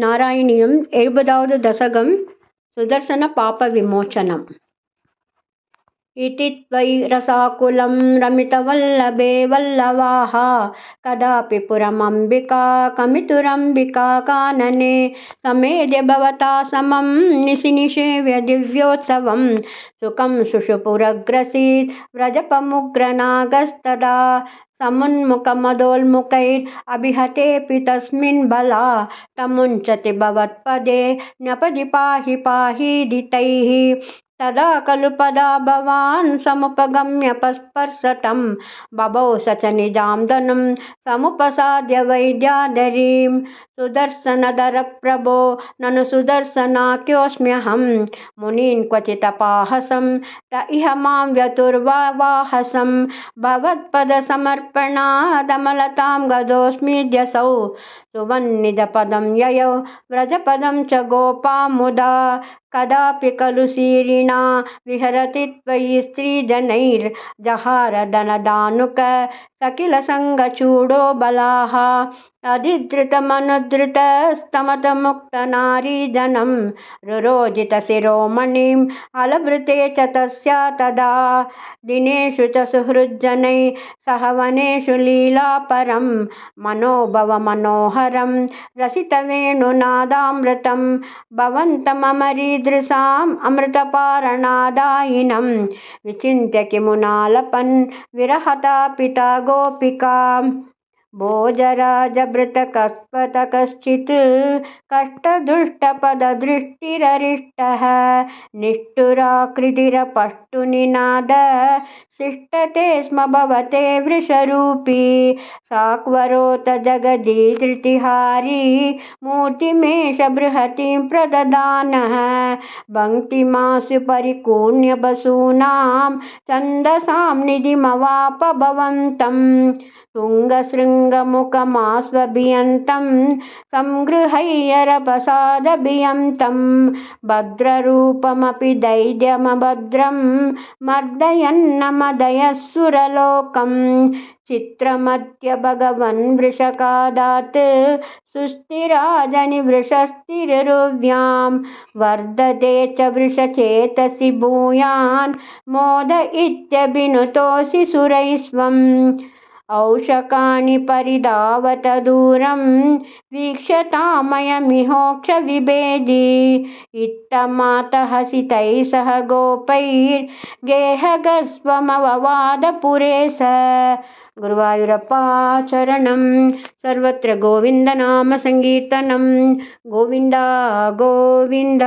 నారాయణీయం 70వ దశకం సుదర్శన పాప విమోచనం. इति त्वयि रसाकुलं रमितवल्लभे वल्लवाः कदापि पुरमम्बिका कमितुरम्बिका कानने समेद्य भवता समं निशिनिषेव्य दिव्योत्सवं सुखं सुषुपुरग्रसीत् व्रजपमुग्रनागस्तदा समुन्मुखमदोन्मुखैरभिहतेऽपि तस्मिन् बला तमुञ्चति भवत्पदे न्यपदि पाहि पाहीदितैः तदा खलु पदा भवान् समुपगम्य पस्पर्शतं बभौ स च निजां धनुं समुपसाद्य वैद्याधरीं सुदर्शनधर प्रभो ननु सुदर्शनाख्योऽस्म्यहं मुनीन् क्वचिदपाहसं त इह मां व्यतुर्वाहसं भवत्पदसमर्पणादमलतां गतोऽस्मीद्यसौ सुवन्निधपदं ययौ व्रजपदं च गोपा मुदा कदापि खलु सीरिणा विहरति त्वयि स्त्रीजनैर्जहारधनदानुक सकिलसङ्गचूडो बलाः अधिधृतमनुधृतस्तमतमुक्तनारीजनं रुरोजितशिरोमणिं अलभृते च तस्या तदा दिनेषु च सुहृज्जनैः सह वनेषु लीलापरं मनोभवमनोहरं रसितवेणुनादामृतं भवन्तममरीदृशाम् अमृतपारणादायिनं विचिन्त्य किमुनालपन् विरहता पिता गोपिका भोजराजभृतकस्पत कश्चित् कष्टदुष्टपददृष्टिररिष्टः निष्ठुराकृतिरपष्टुनिनाद शिष्टते स्म भवते वृषरूपी साक्वरोत जगदीधृतिहारी मूर्तिमेष बृहतीं प्रददानः पङ्क्तिमासु परिपूर्ण्य बसूनां छन्दसां निधिमवाप भवन्तं तुङ्गशृङ्गमुखमास्वभियन्तं संगृह्यरपसादभियन्तं भद्ररूपमपि दैद्यमभद्रं मर्दयन्नमदयसुरलोकं चित्रमद्य भगवन् वृषकादात् सुस्थिराजनि वृषस्थिररुव्यां वर्धते च वृषचेतसि भूयान् मोद इत्यभिनुतोऽसि सुरैस्वम् औषकाणि परिधावत दूरं वीक्षतामयमिहोक्षविभेदी इत्थमातः हसितैः सह गोपैर्गेहगस्वमववादपुरे स गुरुवायूरप्पा चरणं सर्वत्र गोविन्दनाम संकीर्तनं गोविन्द गोविन्द।